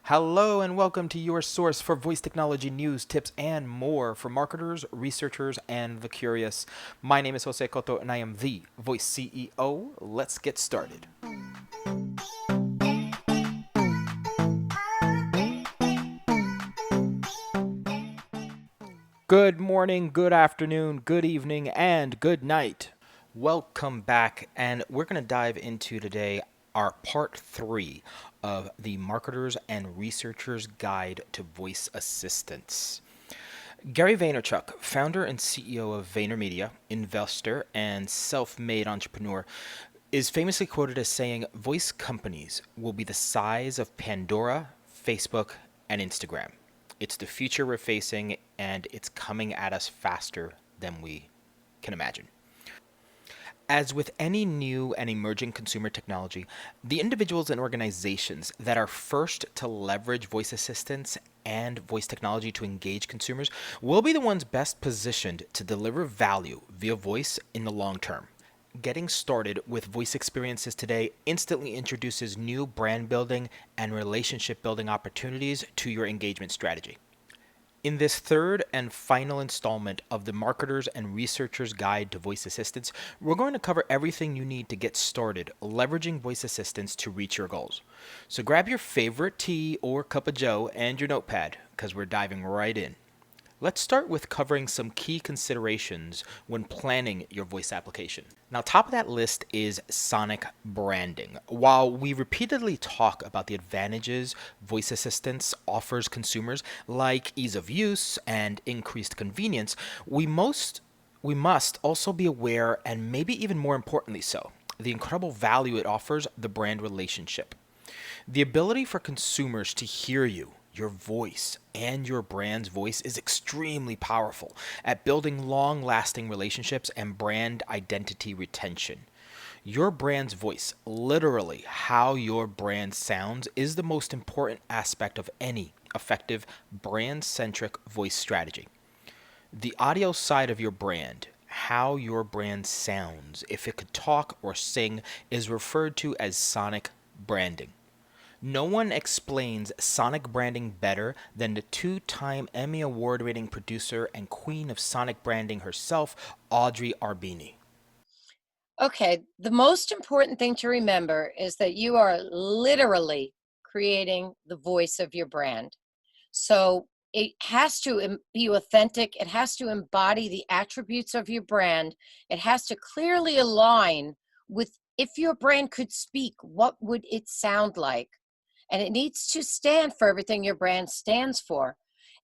Hello and welcome to your source for voice technology news, tips, and more for marketers, researchers, and the curious. My name is Jose Cotto and I am the Voice CEO. Let's get started. Good morning, good afternoon, good evening, and good night. Welcome back, and we're going to dive into today our part three of the Marketers and Researchers Guide to Voice Assistants. Gary Vaynerchuk, founder and CEO of VaynerMedia, investor and self made entrepreneur, is famously quoted as saying, "Voice companies will be the size of Pandora, Facebook, and Instagram. It's the future we're facing, and it's coming at us faster than we can imagine." As with any new and emerging consumer technology, the individuals and organizations that are first to leverage voice assistants and voice technology to engage consumers will be the ones best positioned to deliver value via voice in the long term. Getting started with voice experiences today instantly introduces new brand building and relationship building opportunities to your engagement strategy. In this third and final installment of the Marketers and Researchers Guide to Voice Assistants, we're going to cover everything you need to get started leveraging voice assistants to reach your goals. So grab your favorite tea or cup of joe and your notepad, because we're diving right in. Let's start with covering some key considerations when planning your voice application. Now, top of that list is sonic branding. While we repeatedly talk about the advantages voice assistance offers consumers, like ease of use and increased convenience, we must also be aware, and maybe even more importantly so, the incredible value it offers the brand relationship. The ability for consumers to hear you, your voice, and your brand's voice is extremely powerful at building long lasting relationships and brand identity retention. Your brand's voice, literally how your brand sounds, is the most important aspect of any effective brand centric voice strategy. The audio side of your brand, how your brand sounds, if it could talk or sing, is referred to as sonic branding. No one explains sonic branding better than the two-time Emmy Award-winning producer and queen of sonic branding herself, Audrey Arbini. Okay, the most important thing to remember is that you are literally creating the voice of your brand. So it has to be authentic, it has to embody the attributes of your brand, it has to clearly align with if your brand could speak, what would it sound like? And it needs to stand for everything your brand stands for.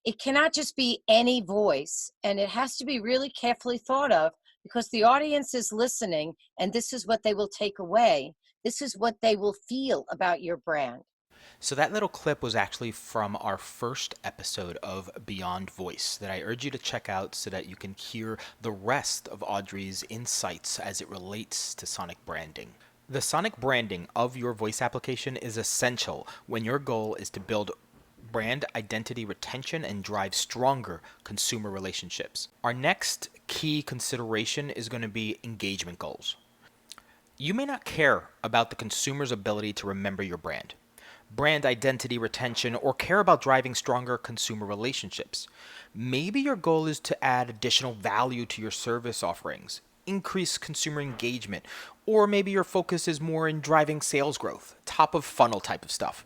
It cannot just be any voice, and it has to be really carefully thought of because the audience is listening, and this is what they will take away. This is what they will feel about your brand. So that little clip was actually from our first episode of Beyond Voice that I urge you to check out so that you can hear the rest of Audrey's insights as it relates to sonic branding. The sonic branding of your voice application is essential when your goal is to build brand identity retention and drive stronger consumer relationships. Our next key consideration is going to be engagement goals. You may not care about the consumer's ability to remember your brand identity retention, or care about driving stronger consumer relationships. Maybe your goal is to add additional value to your service offerings, increase consumer engagement, or maybe your focus is more in driving sales growth, top of funnel type of stuff.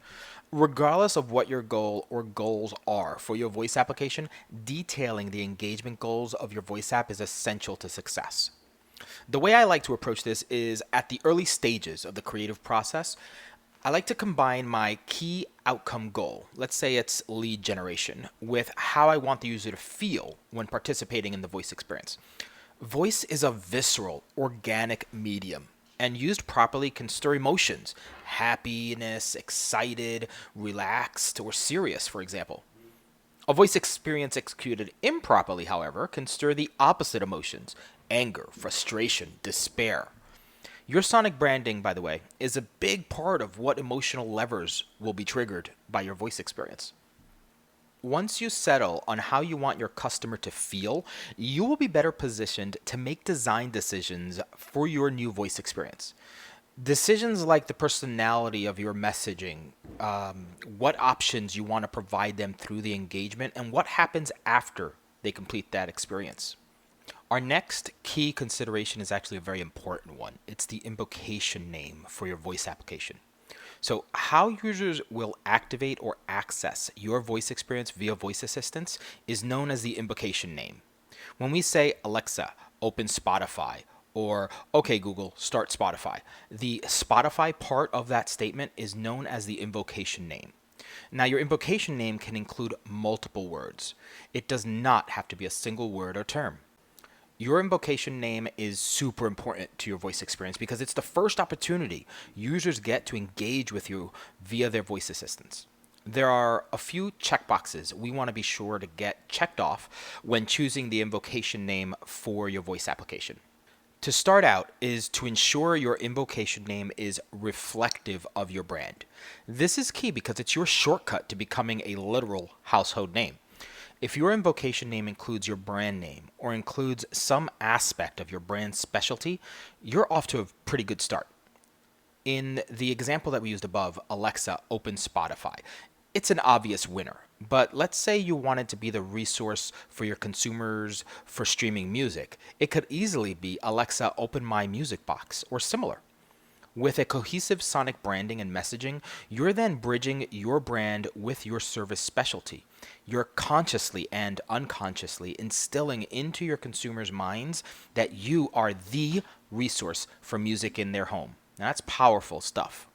Regardless of what your goal or goals are for your voice application, detailing the engagement goals of your voice app is essential to success. The way I like to approach this is at the early stages of the creative process. I like to combine my key outcome goal, let's say it's lead generation, with how I want the user to feel when participating in the voice experience. Voice is a visceral, organic medium, and used properly can stir emotions: happiness, excited, relaxed, or serious, for example. A voice experience executed improperly, however, can stir the opposite emotions: anger, frustration, despair. Your sonic branding, by the way, is a big part of what emotional levers will be triggered by your voice experience. Once you settle on how you want your customer to feel, you will be better positioned to make design decisions for your new voice experience. Decisions like the personality of your messaging, what options you want to provide them through the engagement, and what happens after they complete that experience. Our next key consideration is actually a very important one. It's the invocation name for your voice application. So, how users will activate or access your voice experience via voice assistants is known as the invocation name. When we say, Alexa, open Spotify, or OK Google, start Spotify, the Spotify part of that statement is known as the invocation name. Now, your invocation name can include multiple words. It does not have to be a single word or term. Your invocation name is super important to your voice experience because it's the first opportunity users get to engage with you via their voice assistants. There are a few checkboxes we want to be sure to get checked off when choosing the invocation name for your voice application. To start out is to ensure your invocation name is reflective of your brand. This is key because it's your shortcut to becoming a literal household name. If your invocation name includes your brand name or includes some aspect of your brand specialty, you're off to a pretty good start. In the example that we used above, Alexa, open Spotify, it's an obvious winner. But let's say you wanted to be the resource for your consumers for streaming music. It could easily be Alexa, open my music box or similar. With a cohesive sonic branding and messaging, you're then bridging your brand with your service specialty. You're consciously and unconsciously instilling into your consumers' minds that you are the resource for music in their home. Now, that's powerful stuff.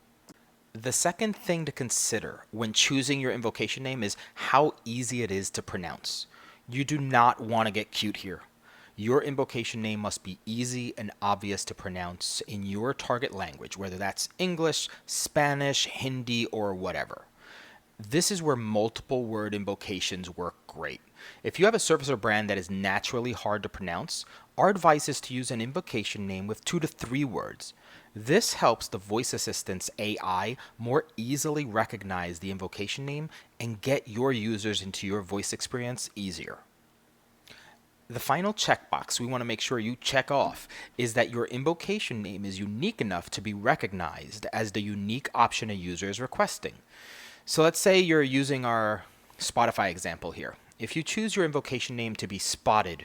The second thing to consider when choosing your invocation name is how easy it is to pronounce. You do not want to get cute here. Your invocation name must be easy and obvious to pronounce in your target language, whether that's English, Spanish, Hindi, or whatever. This is where multiple word invocations work great. If you have a service or brand that is naturally hard to pronounce, our advice is to use an invocation name with 2 to 3 words. This helps the voice assistant's AI more easily recognize the invocation name and get your users into your voice experience easier. The final checkbox we want to make sure you check off is that your invocation name is unique enough to be recognized as the unique option a user is requesting. So let's say you're using our Spotify example here. If you choose your invocation name to be Spotted,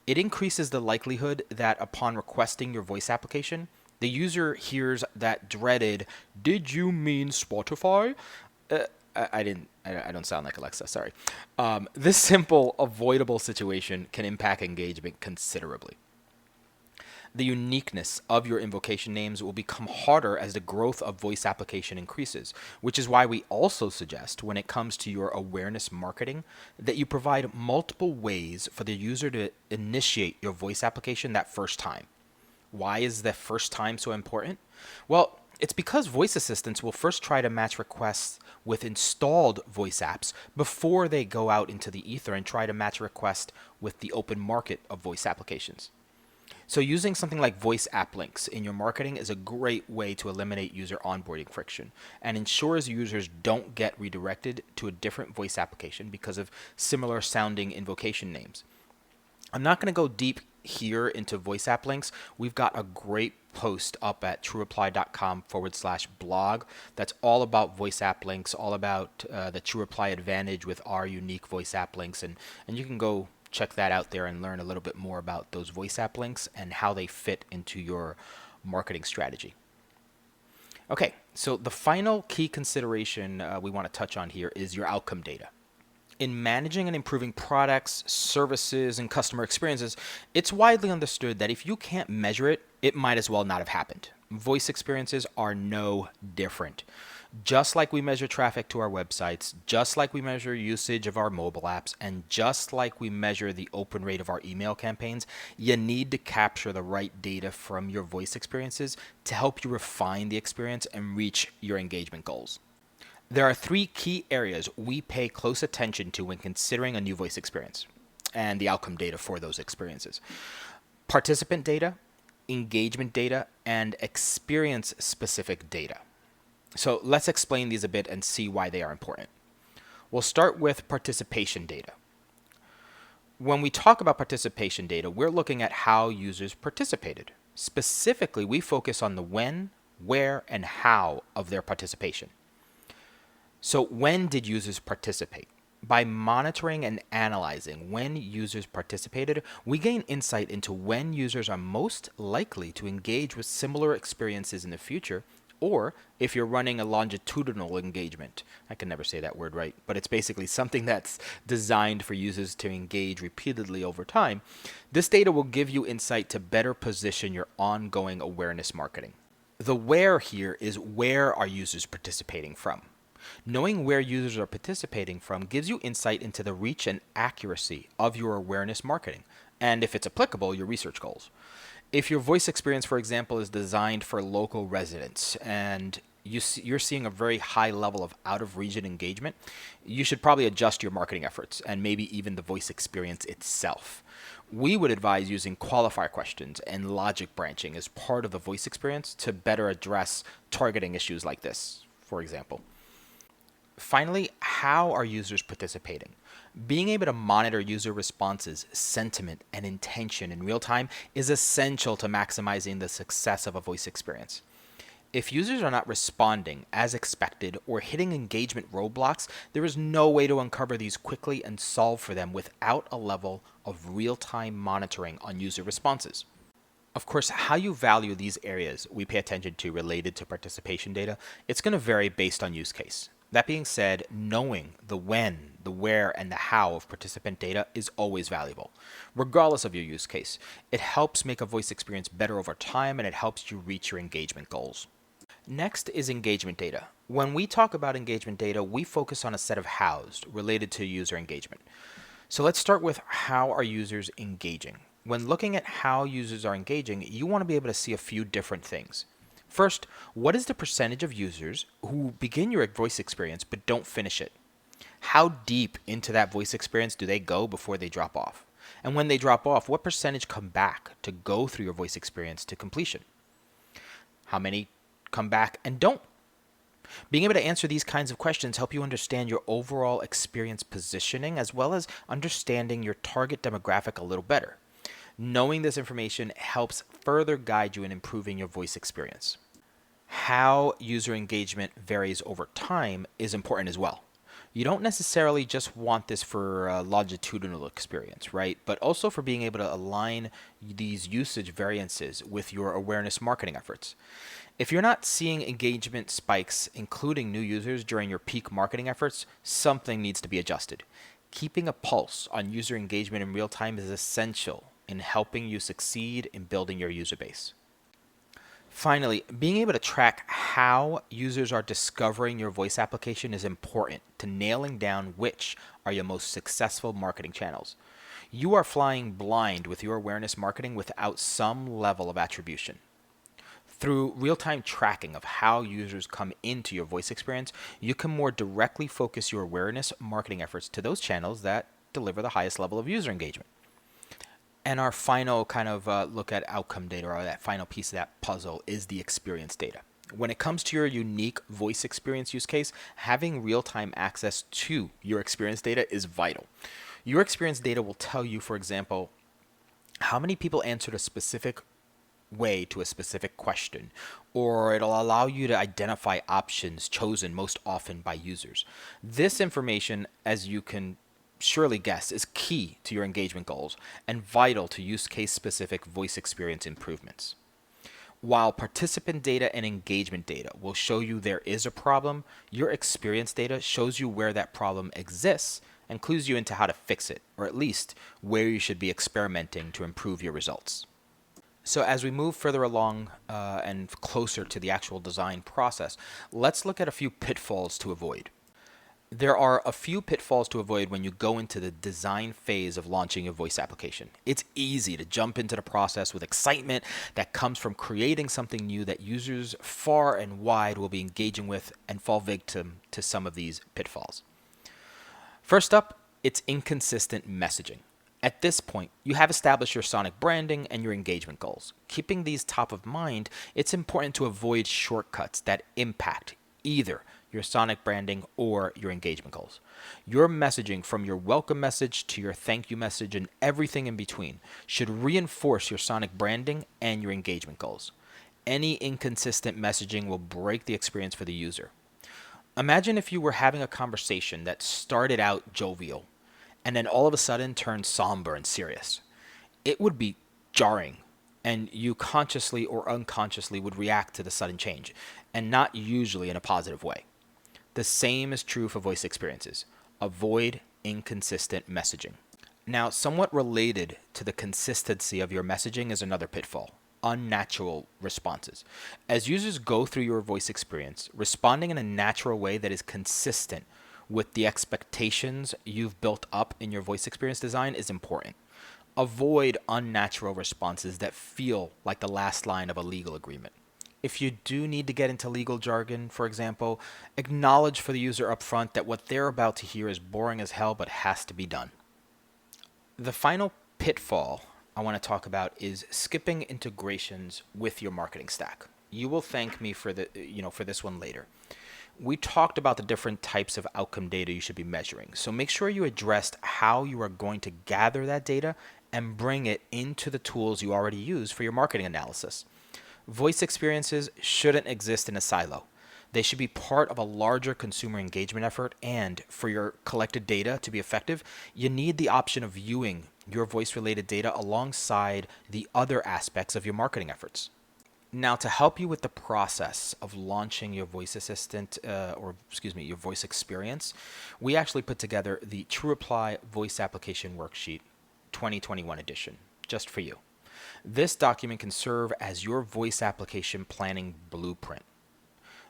it increases the likelihood that upon requesting your voice application, the user hears that dreaded, "Did you mean Spotify?" I didn't. I don't sound like Alexa. Sorry. This simple, avoidable situation can impact engagement considerably. The uniqueness of your invocation names will become harder as the growth of voice application increases, which is why we also suggest when it comes to your awareness marketing that you provide multiple ways for the user to initiate your voice application that first time. Why is the first time so important? Well, it's because voice assistants will first try to match requests with installed voice apps before they go out into the ether and try to match a request with the open market of voice applications. So using something like voice app links in your marketing is a great way to eliminate user onboarding friction and ensures users don't get redirected to a different voice application because of similar sounding invocation names. I'm not going to go deep here into voice app links. We've got a great post up at truereply.com/blog that's all about voice app links, all about the TrueReply advantage with our unique voice app links. And you can go check that out there and learn a little bit more about those voice app links and how they fit into your marketing strategy. Okay, so the final key consideration we want to touch on here is your outcome data. In managing and improving products, services, and customer experiences, it's widely understood that if you can't measure it, it might as well not have happened. Voice experiences are no different. Just like we measure traffic to our websites, just like we measure usage of our mobile apps, and just like we measure the open rate of our email campaigns, you need to capture the right data from your voice experiences to help you refine the experience and reach your engagement goals. There are 3 key areas we pay close attention to when considering a new voice experience and the outcome data for those experiences: participant data, engagement data, and experience specific data. So let's explain these a bit and see why they are important. We'll start with participation data. When we talk about participation data, we're looking at how users participated. Specifically, we focus on the when, where, and how of their participation. So, when did users participate? By monitoring and analyzing when users participated, we gain insight into when users are most likely to engage with similar experiences in the future, or if you're running a longitudinal engagement. I can never say that word right, but it's basically something that's designed for users to engage repeatedly over time. This data will give you insight to better position your ongoing awareness marketing. The where here is where are users participating from? Knowing where users are participating from gives you insight into the reach and accuracy of your awareness marketing, and if it's applicable, your research goals. If your voice experience, for example, is designed for local residents and you're seeing a very high level of out of region engagement, you should probably adjust your marketing efforts and maybe even the voice experience itself. We would advise using qualifier questions and logic branching as part of the voice experience to better address targeting issues like this, for example. Finally, how are users participating? Being able to monitor user responses, sentiment, and intention in real time is essential to maximizing the success of a voice experience. If users are not responding as expected or hitting engagement roadblocks, there is no way to uncover these quickly and solve for them without a level of real time monitoring on user responses. Of course, how you value these areas we pay attention to related to participation data, it's going to vary based on use case. That being said, knowing the when, the where, and the how of participant data is always valuable, regardless of your use case. It helps make a voice experience better over time and it helps you reach your engagement goals. Next is engagement data. When we talk about engagement data, we focus on a set of hows related to user engagement. So let's start with how are users engaging. When looking at how users are engaging, you want to be able to see a few different things. First, what is the percentage of users who begin your voice experience but don't finish it? How deep into that voice experience do they go before they drop off? And when they drop off, what percentage come back to go through your voice experience to completion? How many come back and don't? Being able to answer these kinds of questions help you understand your overall experience positioning as well as understanding your target demographic a little better. Knowing this information helps further guide you in improving your voice experience. How user engagement varies over time is important as well. You don't necessarily just want this for a longitudinal experience, right? But also for being able to align these usage variances with your awareness marketing efforts. If you're not seeing engagement spikes, including new users during your peak marketing efforts, something needs to be adjusted. Keeping a pulse on user engagement in real time is essential in helping you succeed in building your user base. Finally, being able to track how users are discovering your voice application is important to nailing down which are your most successful marketing channels. You are flying blind with your awareness marketing without some level of attribution. Through real time tracking of how users come into your voice experience, you can more directly focus your awareness marketing efforts to those channels that deliver the highest level of user engagement. And our final kind of look at outcome data, or that final piece of that puzzle, is the experience data. When it comes to your unique voice experience use case, having real time access to your experience data is vital. Your experience data will tell you, for example, how many people answered a specific way to a specific question, or it'll allow you to identify options chosen most often by users. This information, as you can surely guess, is key to your engagement goals and vital to use case specific voice experience improvements. While participant data and engagement data will show you there is a problem, your experience data shows you where that problem exists and clues you into how to fix it, or at least where you should be experimenting to improve your results. So as we move further along and closer to the actual design process, let's look at a few pitfalls to avoid. There are a few pitfalls to avoid when you go into the design phase of launching your voice application. It's easy to jump into the process with excitement that comes from creating something new that users far and wide will be engaging with and fall victim to some of these pitfalls. First up, it's inconsistent messaging. At this point, you have established your sonic branding and your engagement goals. Keeping these top of mind, it's important to avoid shortcuts that impact either your sonic branding or your engagement goals. Your messaging, from your welcome message to your thank you message and everything in between, should reinforce your sonic branding and your engagement goals. Any inconsistent messaging will break the experience for the user. Imagine if you were having a conversation that started out jovial and then all of a sudden turned somber and serious. It would be jarring, and you consciously or unconsciously would react to the sudden change, and not usually in a positive way. The same is true for voice experiences. Avoid inconsistent messaging. Now, somewhat related to the consistency of your messaging is another pitfall: unnatural responses. As users go through your voice experience, responding in a natural way that is consistent with the expectations you've built up in your voice experience design is important. Avoid unnatural responses that feel like the last line of a legal agreement. If you do need to get into legal jargon, for example, acknowledge for the user upfront that what they're about to hear is boring as hell but has to be done. The final pitfall I want to talk about is skipping integrations with your marketing stack. You will thank me for for this one later. We talked about the different types of outcome data you should be measuring. So make sure you addressed how you are going to gather that data and bring it into the tools you already use for your marketing analysis. Voice experiences shouldn't exist in a silo. They should be part of a larger consumer engagement effort, and for your collected data to be effective, you need the option of viewing your voice related data alongside the other aspects of your marketing efforts. Now, to help you with the process of launching your voice assistant, your voice experience, we actually put together the TrueApply Voice Application Worksheet 2021 edition, just for you. This document can serve as your voice application planning blueprint.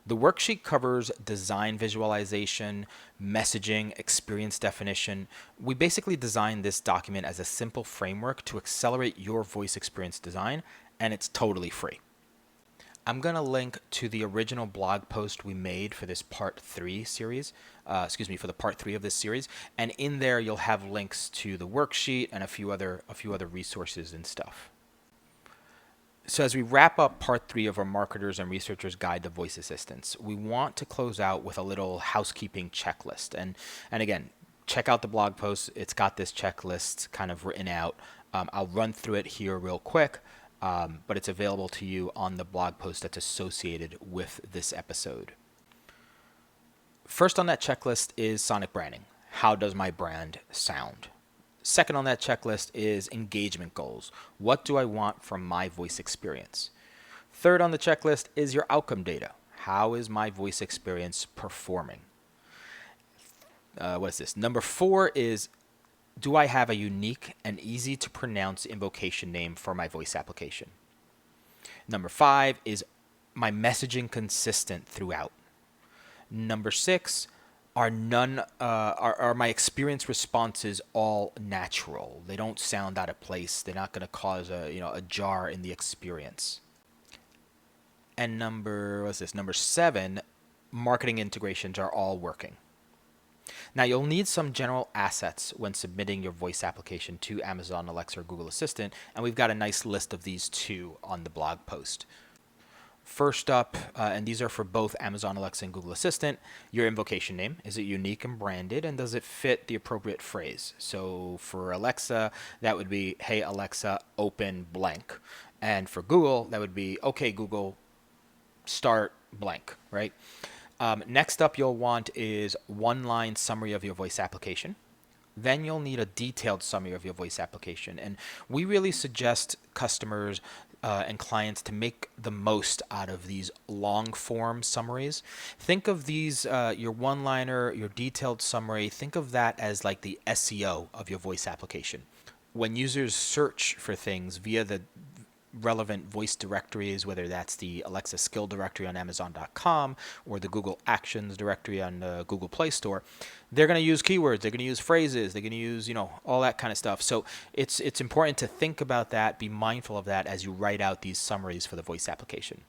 The worksheet covers design visualization, messaging, experience definition. We basically designed this document as a simple framework to accelerate your voice experience design, and it's totally free. I'm going to link to the original blog post we made for this part three series, for the part three of this series. And in there, you'll have links to the worksheet and a few other resources and stuff. So as we wrap up part three of our Marketers and Researchers Guide to Voice Assistants, we want to close out with a little housekeeping checklist. And again, check out the blog post. It's got this checklist kind of written out. I'll run through it here real quick, but it's available to you on the blog post that's associated with this episode. First on that checklist is sonic branding. How does my brand sound? Second on that checklist is engagement goals. What do I want from my voice experience? Third on the checklist is your outcome data. How is my voice experience performing? What is this? Number 4 is, do I have a unique and easy to pronounce invocation name for my voice application? Number 5 is my messaging consistent throughout? Number 6, are my experience responses all natural? They don't sound out of place. They're not going to cause a jar in the experience. And number 7, marketing integrations are all working. Now, you'll need some general assets when submitting your voice application to Amazon Alexa or Google Assistant, and we've got a nice list of these too on the blog post. First up, and these are for both Amazon Alexa and Google Assistant, your invocation name. Is it unique and branded, and does it fit the appropriate phrase? So for Alexa, that would be, hey Alexa, open blank. And for Google, that would be, okay Google, start blank, right? Next up you'll want is one-line summary of your voice application. Then you'll need a detailed summary of your voice application. And we really suggest customers and clients to make the most out of these long form summaries. Think of these, your one-liner, your detailed summary, think of that as like the SEO of your voice application. When users search for things via the relevant voice directories, whether that's the Alexa skill directory on Amazon.com or the Google Actions directory on the Google Play Store, they're going to use keywords, they're going to use phrases, they're going to use, all that kind of stuff. So it's important to think about that, be mindful of that as you write out these summaries for the voice application.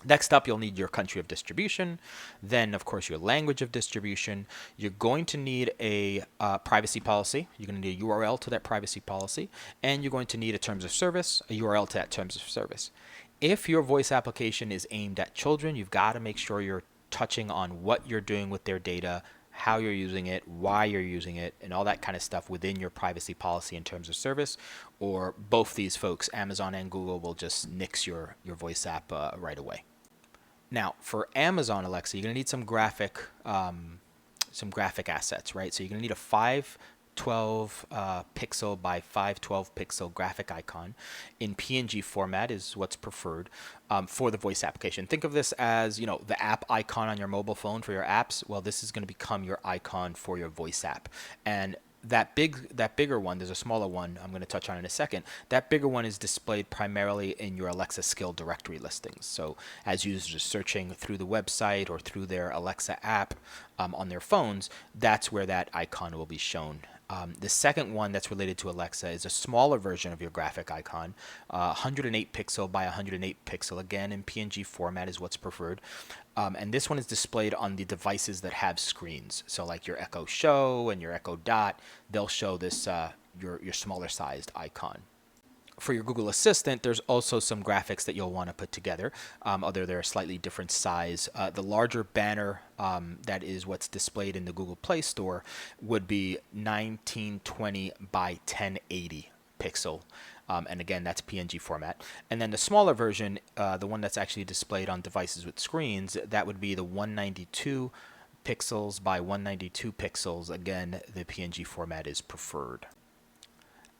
Next up, you'll need your country of distribution, then, of course, your language of distribution. You're going to need a privacy policy. You're going to need a URL to that privacy policy, and you're going to need a terms of service, a URL to that terms of service. If your voice application is aimed at children, you've got to make sure you're touching on what you're doing with their data, how you're using it, why you're using it, and all that kind of stuff within your privacy policy and terms of service, or both these folks, Amazon and Google, will just nix your voice app right away. Now, for Amazon Alexa, you're going to need some graphic assets, right? So you're going to need a 512 pixel by 512 pixel graphic icon in PNG format is what's preferred for the voice application. Think of this as, the app icon on your mobile phone for your apps. Well, this is going to become your icon for your voice app. And that bigger one, there's a smaller one I'm going to touch on in a second. That bigger one is displayed primarily in your Alexa skill directory listings. So as users are searching through the website or through their Alexa app on their phones, that's where that icon will be shown. The second one that's related to Alexa is a smaller version of your graphic icon, 108 pixel by 108 pixel. Again, in PNG format is what's preferred. And this one is displayed on the devices that have screens. So like your Echo Show and your Echo Dot, they'll show this your smaller sized icon. For your Google Assistant, there's also some graphics that you'll want to put together, although they're a slightly different size. The larger banner that is what's displayed in the Google Play Store would be 1920 by 1080 pixel. And again, that's PNG format. And then the smaller version, the one that's actually displayed on devices with screens, that would be the 192 pixels by 192 pixels. Again, the PNG format is preferred.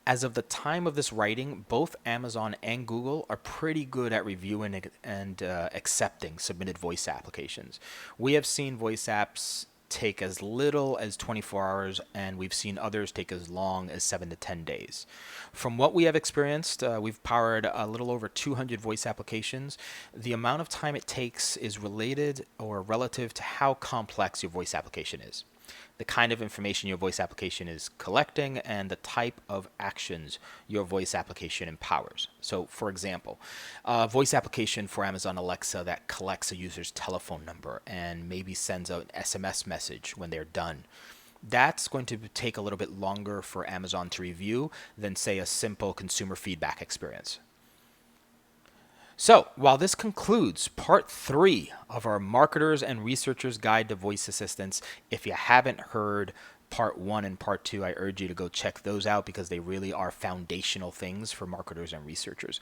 As of the time of this writing, both Amazon and Google are pretty good at reviewing and accepting submitted voice applications. We have seen voice apps take as little as 24 hours, and we've seen others take as long as 7 to 10 days. From what we have experienced, we've powered a little over 200 voice applications. The amount of time it takes is related or relative to how complex your voice application is, the kind of information your voice application is collecting, and the type of actions your voice application empowers. So, for example, a voice application for Amazon Alexa that collects a user's telephone number and maybe sends an SMS message when they're done. That's going to take a little bit longer for Amazon to review than, say, a simple consumer feedback experience. So, while this concludes part 3 of our Marketers and Researchers Guide to Voice Assistants, if you haven't heard part 1 and part 2, I urge you to go check those out because they really are foundational things for marketers and researchers.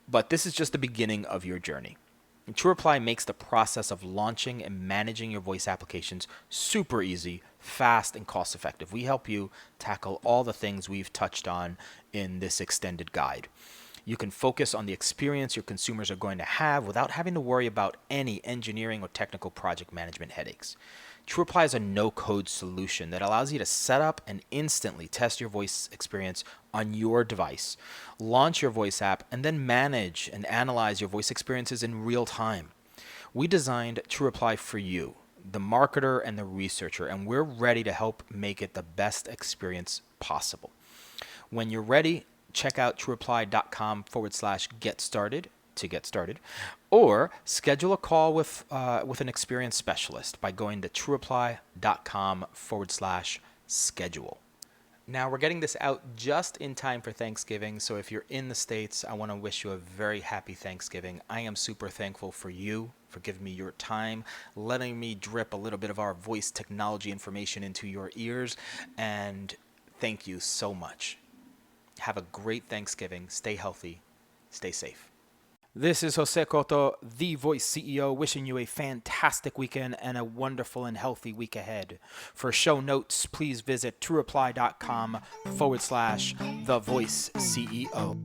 But this is just the beginning of your journey. TrueReply makes the process of launching and managing your voice applications super easy, fast, and cost effective. We help you tackle all the things we've touched on in this extended guide. You can focus on the experience your consumers are going to have without having to worry about any engineering or technical project management headaches. TrueReply is a no-code solution that allows you to set up and instantly test your voice experience on your device, launch your voice app, and then manage and analyze your voice experiences in real time. We designed TrueReply for you, the marketer and the researcher, and we're ready to help make it the best experience possible. When you're ready, check out truereply.com/get started to get started, or schedule a call with an experienced specialist by going to truereply.com/schedule. Now, we're getting this out just in time for Thanksgiving, so if you're in the States, I want to wish you a very happy Thanksgiving. I am super thankful for you, for giving me your time, letting me drip a little bit of our voice technology information into your ears, and thank you so much. Have a great Thanksgiving. Stay healthy. Stay safe. This is Jose Cotto, the Voice CEO, wishing you a fantastic weekend and a wonderful and healthy week ahead. For show notes, please visit truereply.com/the Voice CEO.